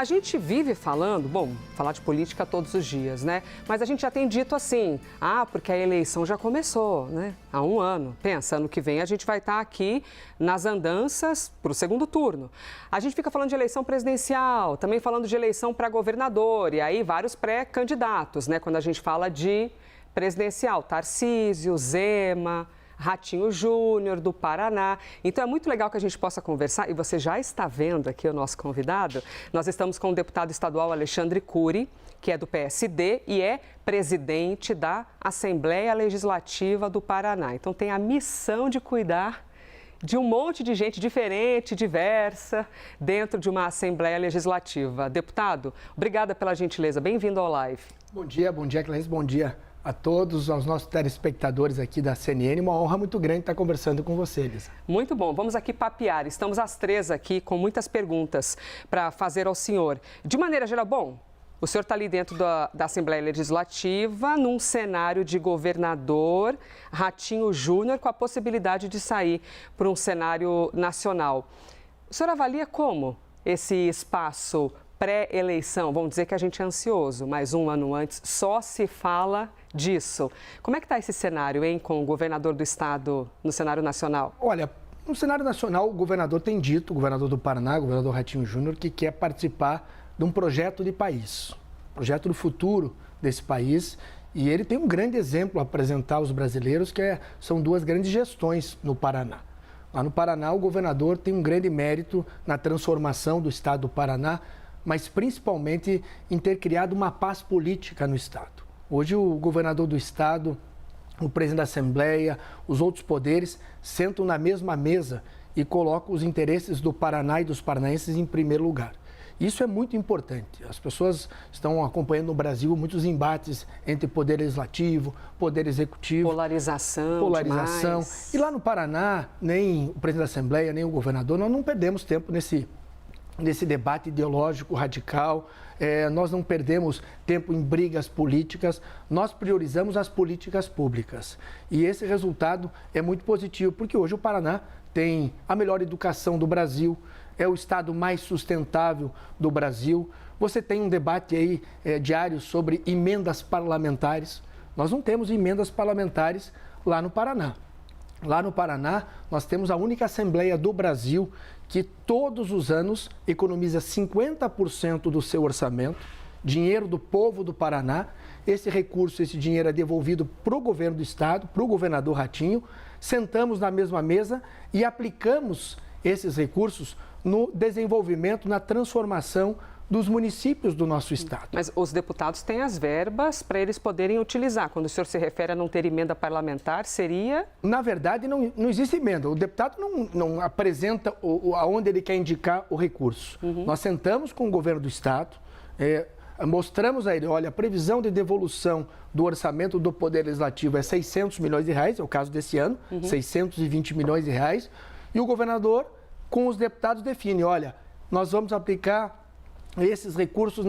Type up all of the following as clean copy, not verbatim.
A gente vive falando, bom, falar de política todos os dias, né? Mas a gente já tem dito assim, porque a eleição já começou, né? Há um ano. Pensa, ano que vem a gente vai estar aqui nas andanças para o segundo turno. A gente fica falando de eleição presidencial, também falando de eleição para governador, e aí vários pré-candidatos, né? Quando a gente fala de presidencial, Tarcísio, Zema, Ratinho Júnior, do Paraná. Então, é muito legal que a gente possa conversar. E você já está vendo aqui o nosso convidado. Nós estamos com o deputado estadual Alexandre Cury, que é do PSD e é presidente da Assembleia Legislativa do Paraná. Então, tem a missão de cuidar de um monte de gente diferente, diversa, dentro de uma Assembleia Legislativa. Deputado, obrigada pela gentileza. Bem-vindo ao live. Bom dia, Clarice. Bom dia a todos, aos nossos telespectadores aqui da CNN. Uma honra muito grande estar conversando com vocês. Muito bom. Vamos aqui papear. Estamos as três aqui com muitas perguntas para fazer ao senhor. De maneira geral, bom, o senhor está ali dentro da Assembleia Legislativa, num cenário de governador, Ratinho Júnior, com a possibilidade de sair para um cenário nacional. O senhor avalia como esse espaço pré-eleição, vamos dizer que a gente é ansioso, mas um ano antes só se fala disso. Como é que está esse cenário, hein, com o governador do estado no cenário nacional? Olha, no cenário nacional, o governador tem dito, o governador do Paraná, o governador Ratinho Júnior, que quer participar de um projeto de país, projeto do futuro desse país. E ele tem um grande exemplo a apresentar aos brasileiros, que são duas grandes gestões no Paraná. Lá no Paraná, o governador tem um grande mérito na transformação do estado do Paraná, mas principalmente em ter criado uma paz política no estado. Hoje o governador do estado, o presidente da Assembleia, os outros poderes sentam na mesma mesa e colocam os interesses do Paraná e dos paranaenses em primeiro lugar. Isso é muito importante. As pessoas estão acompanhando no Brasil muitos embates entre poder legislativo, poder executivo. Polarização. E lá no Paraná, nem o presidente da Assembleia, nem o governador, nós não perdemos tempo nesse debate ideológico radical. Nós não perdemos tempo em brigas políticas, nós priorizamos as políticas públicas. E esse resultado é muito positivo, porque hoje o Paraná tem a melhor educação do Brasil, é o estado mais sustentável do Brasil. Você tem um debate aí diário sobre emendas parlamentares. Nós não temos emendas parlamentares lá no Paraná. Lá no Paraná, nós temos a única Assembleia do Brasil que todos os anos economiza 50% do seu orçamento, dinheiro do povo do Paraná. Esse recurso, esse dinheiro é devolvido para o governo do estado, para o governador Ratinho. Sentamos na mesma mesa e aplicamos esses recursos no desenvolvimento, na transformação dos municípios do nosso estado. Mas os deputados têm as verbas para eles poderem utilizar. Quando o senhor se refere a não ter emenda parlamentar, seria? Na verdade, não existe emenda. O deputado não apresenta aonde ele quer indicar o recurso. Nós sentamos com o governo do estado, mostramos a ele, olha, a previsão de devolução do orçamento do Poder Legislativo é 600 milhões de reais, é o caso desse ano, 620 milhões de reais, e o governador, com os deputados, define, olha, nós vamos aplicar esses recursos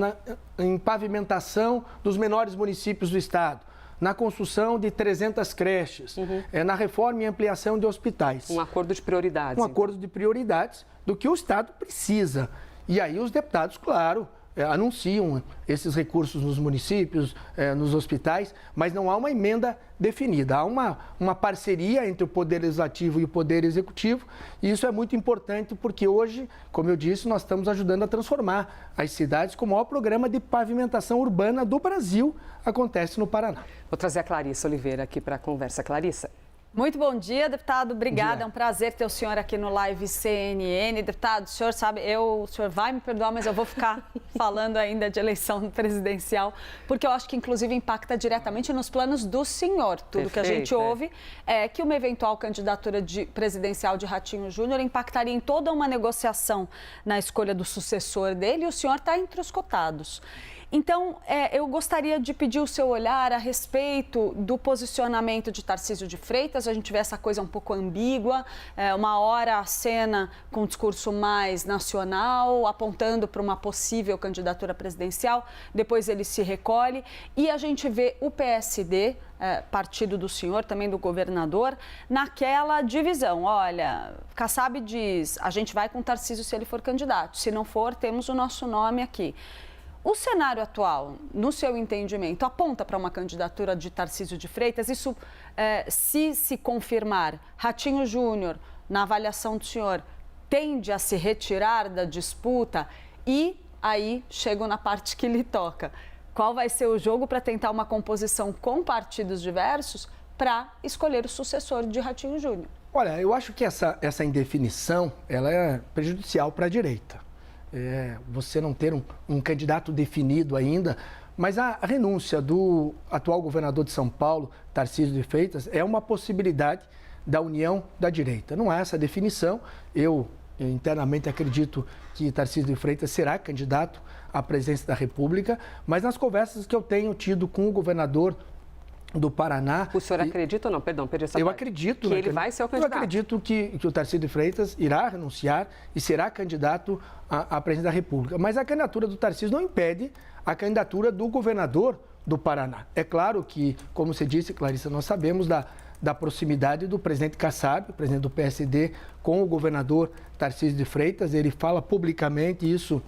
em pavimentação dos menores municípios do estado, na construção de 300 creches, na reforma e ampliação de hospitais. Um acordo de prioridades. Um acordo de prioridades do que o estado precisa. E aí os deputados, claro, anunciam esses recursos nos municípios, nos hospitais, mas não há uma emenda definida. Há uma parceria entre o Poder Legislativo e o Poder Executivo, e isso é muito importante porque hoje, como eu disse, nós estamos ajudando a transformar as cidades com o maior programa de pavimentação urbana do Brasil, acontece no Paraná. Vou trazer a Clarissa Oliveira aqui para a conversa. Clarissa. Muito bom dia, deputado. Obrigada. É um prazer ter o senhor aqui no Live CNN. Deputado, o senhor sabe, o senhor vai me perdoar, mas eu vou ficar falando ainda de eleição presidencial, porque eu acho que, inclusive, impacta diretamente nos planos do senhor. Tudo que a gente ouve é que uma eventual candidatura presidencial de Ratinho Júnior impactaria em toda uma negociação na escolha do sucessor dele, e o senhor está entre os cotados. Então, eu gostaria de pedir o seu olhar a respeito do posicionamento de Tarcísio de Freitas. A gente vê essa coisa um pouco ambígua, uma hora a cena com um discurso mais nacional, apontando para uma possível candidatura presidencial, depois ele se recolhe, e a gente vê o PSD, partido do senhor, também do governador, naquela divisão. Olha, Kassab diz, a gente vai com o Tarcísio se ele for candidato, se não for, temos o nosso nome aqui. O cenário atual, no seu entendimento, aponta para uma candidatura de Tarcísio de Freitas? Isso, se confirmar, Ratinho Júnior, na avaliação do senhor, tende a se retirar da disputa? E aí chego na parte que lhe toca. Qual vai ser o jogo para tentar uma composição com partidos diversos para escolher o sucessor de Ratinho Júnior? Olha, eu acho que essa indefinição ela é prejudicial para a direita. Você não ter um candidato definido ainda, mas a renúncia do atual governador de São Paulo, Tarcísio de Freitas, é uma possibilidade da união da direita. Não há essa definição. Eu internamente acredito que Tarcísio de Freitas será candidato à presidência da República, mas nas conversas que eu tenho tido com o governador do Paraná... O senhor acredita ou não? Perdão, perdi essa Eu parte. acredito... Que ele vai ser o candidato. Eu acredito que o Tarcísio de Freitas irá renunciar e será candidato à presidência da República. Mas a candidatura do Tarcísio não impede a candidatura do governador do Paraná. É claro que, como você disse, Clarissa, nós sabemos da proximidade do presidente Kassab, presidente do PSD, com o governador Tarcísio de Freitas. Ele fala publicamente isso,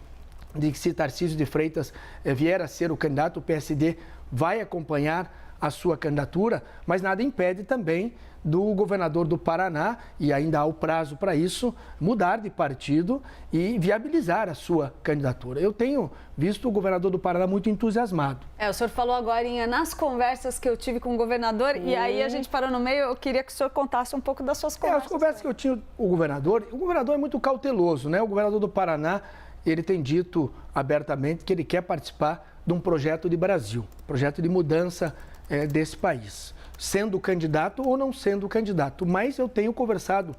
de que se Tarcísio de Freitas vier a ser o candidato, o PSD vai acompanhar a sua candidatura, mas nada impede também do governador do Paraná, e ainda há o prazo para isso, mudar de partido e viabilizar a sua candidatura. Eu tenho visto o governador do Paraná muito entusiasmado. O senhor falou agora nas conversas que eu tive com o governador, e aí a gente parou no meio, eu queria que o senhor contasse um pouco das suas conversas. As conversas que eu tinha com o governador é muito cauteloso, né? O governador do Paraná, ele tem dito abertamente que ele quer participar de um projeto de Brasil, projeto de mudança desse país, sendo candidato ou não sendo candidato. Mas eu tenho conversado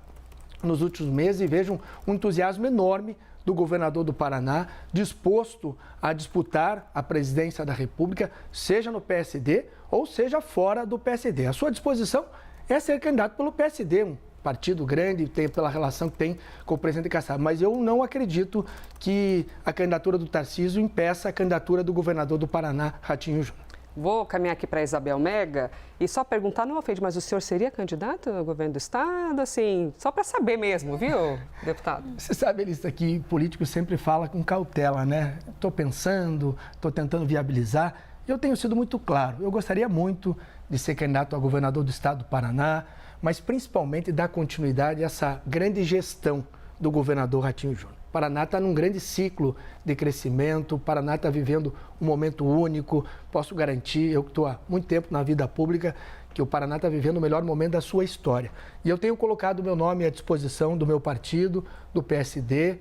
nos últimos meses e vejo um entusiasmo enorme do governador do Paraná, disposto a disputar a presidência da República, seja no PSD ou seja fora do PSD. A sua disposição é ser candidato pelo PSD, um partido grande, pela relação que tem com o presidente Kassab. Mas eu não acredito que a candidatura do Tarcísio impeça a candidatura do governador do Paraná, Ratinho Júnior. Vou caminhar aqui para a Isabel Mega e só perguntar, não ofende, mas o senhor seria candidato ao governo do Estado? Assim, só para saber mesmo, viu, deputado? Você sabe, Elisa, que político sempre fala com cautela, né? Estou pensando, estou tentando viabilizar. Eu tenho sido muito claro. Eu gostaria muito de ser candidato a governador do Estado do Paraná, mas principalmente dar continuidade a essa grande gestão do governador Ratinho Júnior. O Paraná está num grande ciclo de crescimento, o Paraná está vivendo um momento único. Posso garantir, eu que estou há muito tempo na vida pública, que o Paraná está vivendo o melhor momento da sua história. E eu tenho colocado o meu nome à disposição do meu partido, do PSD.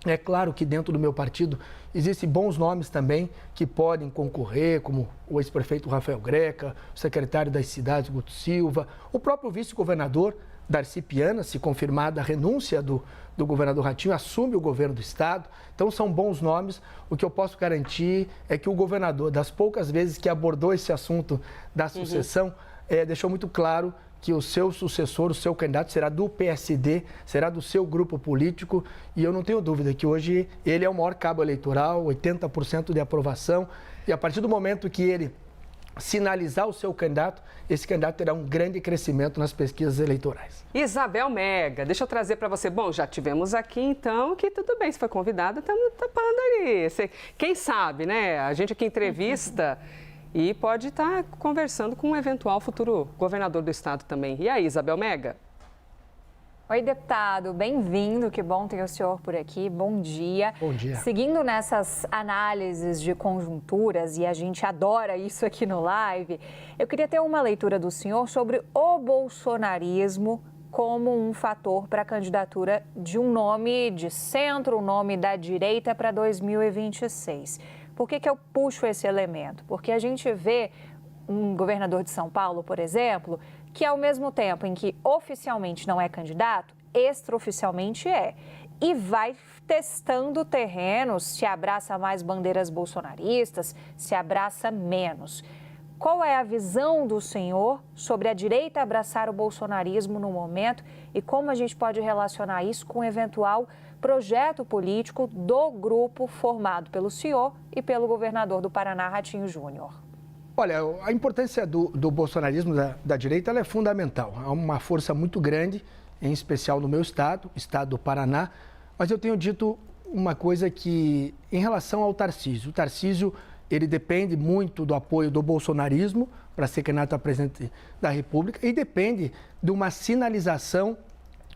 É claro que dentro do meu partido existem bons nomes também que podem concorrer, como o ex-prefeito Rafael Greca, o secretário das cidades, Guto Silva, o próprio vice-governador Darcy Piana, se confirmada a renúncia do governador Ratinho, assume o governo do Estado. Então, são bons nomes. O que eu posso garantir é que o governador, das poucas vezes que abordou esse assunto da sucessão, deixou muito claro que o seu sucessor, o seu candidato, será do PSD, será do seu grupo político. E eu não tenho dúvida que hoje ele é o maior cabo eleitoral, 80% de aprovação. E a partir do momento que ele sinalizar o seu candidato, esse candidato terá um grande crescimento nas pesquisas eleitorais. Isabel Mega, deixa eu trazer para você. Bom, já tivemos aqui então que tudo bem, se foi convidada, estamos tapando ali. Quem sabe, né? A gente aqui entrevista e pode estar conversando com um eventual futuro governador do estado também. E aí, Isabel Mega? Oi, deputado, bem-vindo, que bom ter o senhor por aqui, bom dia. Bom dia. Seguindo nessas análises de conjunturas, e a gente adora isso aqui no Live, eu queria ter uma leitura do senhor sobre o bolsonarismo como um fator para a candidatura de um nome de centro, um nome da direita para 2026. Por que eu puxo esse elemento? Porque a gente vê um governador de São Paulo, por exemplo, que ao mesmo tempo em que oficialmente não é candidato, extraoficialmente é. e vai testando terrenos, se abraça mais bandeiras bolsonaristas, se abraça menos. Qual é a visão do senhor sobre a direita abraçar o bolsonarismo no momento e como a gente pode relacionar isso com o eventual projeto político do grupo formado pelo senhor e pelo governador do Paraná, Ratinho Júnior? Olha, a importância do bolsonarismo da direita ela é fundamental. É uma força muito grande, em especial no meu estado, o estado do Paraná. Mas eu tenho dito uma coisa que, em relação ao Tarcísio, o Tarcísio ele depende muito do apoio do bolsonarismo para ser candidato a presidente da República e depende de uma sinalização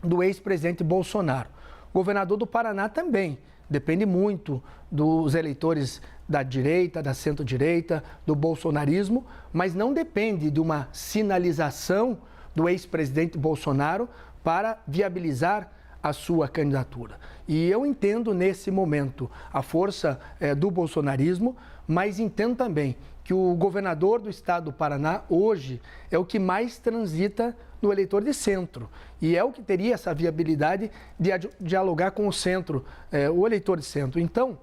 do ex-presidente Bolsonaro. O governador do Paraná também depende muito dos eleitores da direita, da centro-direita, do bolsonarismo, mas não depende de uma sinalização do ex-presidente Bolsonaro para viabilizar a sua candidatura. E eu entendo nesse momento a força do bolsonarismo, mas entendo também que o governador do estado do Paraná hoje é o que mais transita no eleitor de centro e é o que teria essa viabilidade de dialogar com o centro, o eleitor de centro. Então,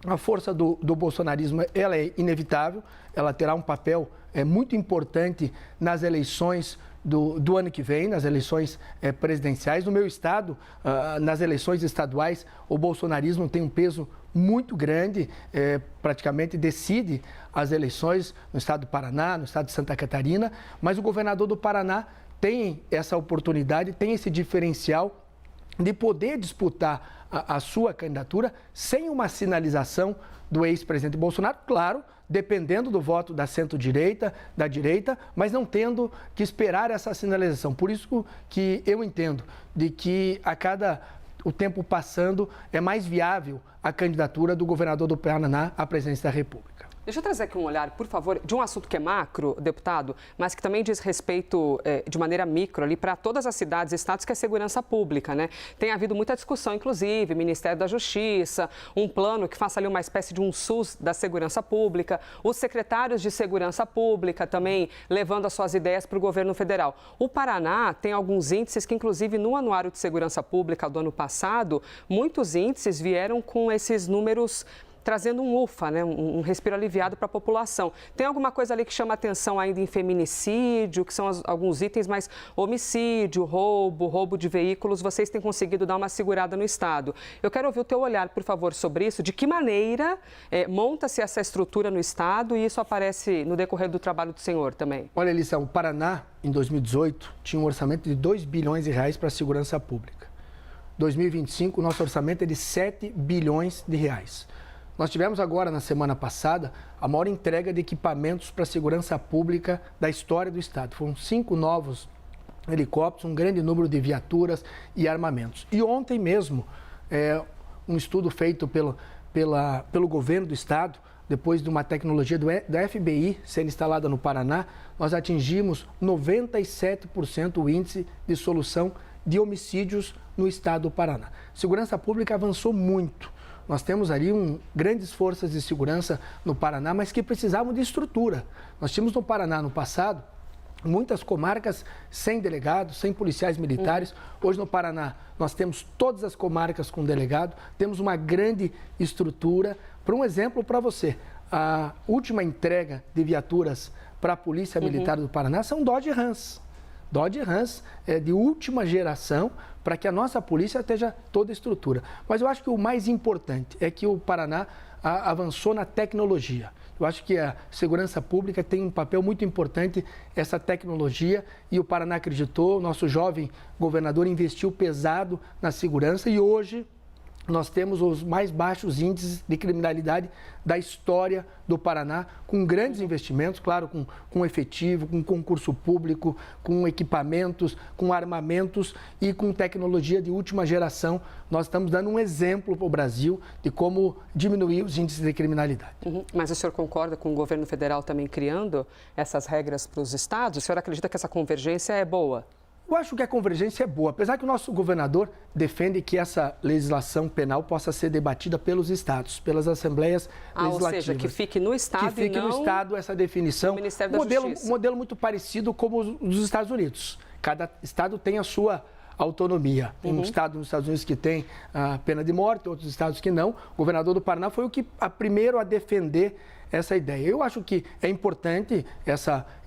a força do bolsonarismo ela é inevitável, ela terá um papel muito importante nas eleições do ano que vem, nas eleições presidenciais. No meu estado, nas eleições estaduais, o bolsonarismo tem um peso muito grande, praticamente decide as eleições no estado do Paraná, no estado de Santa Catarina, mas o governador do Paraná tem essa oportunidade, tem esse diferencial de poder disputar a sua candidatura sem uma sinalização do ex-presidente Bolsonaro, claro, dependendo do voto da centro-direita, da direita, mas não tendo que esperar essa sinalização. Por isso que eu entendo de que o tempo passando é mais viável a candidatura do governador do Paraná à presidência da República. Deixa eu trazer aqui um olhar, por favor, de um assunto que é macro, deputado, mas que também diz respeito de maneira micro ali para todas as cidades e estados, que é segurança pública, né? Tem havido muita discussão, inclusive, Ministério da Justiça, um plano que faça ali uma espécie de um SUS da segurança pública, os secretários de segurança pública também levando as suas ideias para o governo federal. O Paraná tem alguns índices que, inclusive, no Anuário de Segurança Pública do ano passado, muitos índices vieram com esses números trazendo um ufa, né? Um respiro aliviado para a população. Tem alguma coisa ali que chama atenção ainda em feminicídio, que são alguns itens, mas homicídio, roubo de veículos, vocês têm conseguido dar uma segurada no Estado. Eu quero ouvir o teu olhar, por favor, sobre isso, de que maneira monta-se essa estrutura no Estado e isso aparece no decorrer do trabalho do senhor também. Olha, Elissa, o Paraná, em 2018, tinha um orçamento de R$2 bilhões para a segurança pública. 2025, o nosso orçamento é de R$7 bilhões. Nós tivemos agora, na semana passada, a maior entrega de equipamentos para a segurança pública da história do Estado. Foram 5 novos helicópteros, um grande número de viaturas e armamentos. E ontem mesmo, um estudo feito pelo governo do Estado, depois de uma tecnologia da FBI ser instalada no Paraná, nós atingimos 97% o índice de solução de homicídios no Estado do Paraná. Segurança pública avançou muito. Nós temos ali grandes forças de segurança no Paraná, mas que precisavam de estrutura. Nós tínhamos no Paraná, no passado, muitas comarcas sem delegados, sem policiais militares. Hoje no Paraná, nós temos todas as comarcas com delegado, temos uma grande estrutura. Por um exemplo para você, a última entrega de viaturas para a Polícia Militar do Paraná são Dodge Rams. Dodge Rams é de última geração para que a nossa polícia esteja toda a estrutura. Mas eu acho que o mais importante é que o Paraná avançou na tecnologia. Eu acho que a segurança pública tem um papel muito importante, essa tecnologia, e o Paraná acreditou, o nosso jovem governador investiu pesado na segurança e hoje nós temos os mais baixos índices de criminalidade da história do Paraná, com grandes investimentos, claro, com efetivo, com concurso público, com equipamentos, com armamentos e com tecnologia de última geração. Nós estamos dando um exemplo para o Brasil de como diminuir os índices de criminalidade. Mas o senhor concorda com o governo federal também criando essas regras para os estados? O senhor acredita que essa convergência é boa? Eu acho que a convergência é boa, apesar que o nosso governador defende que essa legislação penal possa ser debatida pelos estados, pelas assembleias legislativas. Ou seja, que fique no estado que fique e não no estado essa definição. No Ministério da Justiça. Um modelo muito parecido como os dos Estados Unidos. Cada estado tem a sua autonomia. Tem um estado nos Estados Unidos que tem a pena de morte, outros estados que não. O governador do Paraná foi o que primeiro a defender essa ideia. Eu acho que é importante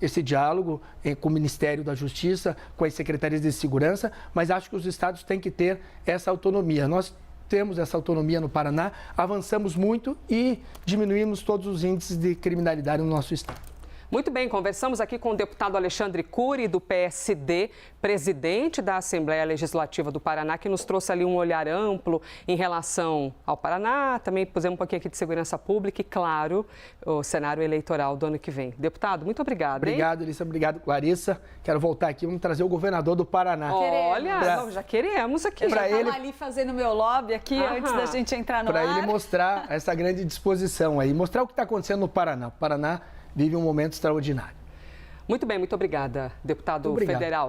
esse diálogo com o Ministério da Justiça, com as secretarias de segurança, mas acho que os estados têm que ter essa autonomia. Nós temos essa autonomia no Paraná, avançamos muito e diminuímos todos os índices de criminalidade no nosso estado. Muito bem, conversamos aqui com o deputado Alexandre Cury, do PSD, presidente da Assembleia Legislativa do Paraná, que nos trouxe ali um olhar amplo em relação ao Paraná, também pusemos um pouquinho aqui de segurança pública e, claro, o cenário eleitoral do ano que vem. Deputado, muito obrigado. Obrigado, Elissa. Obrigado, Clarissa. Quero voltar aqui, vamos trazer o governador do Paraná. Olha, já queremos aqui. Eu já estava ali fazendo meu lobby aqui, antes da gente entrar no ar. Para ele mostrar essa grande disposição aí, mostrar o que está acontecendo no Paraná. O Paraná vive um momento extraordinário. Muito bem, muito obrigada, deputado federal.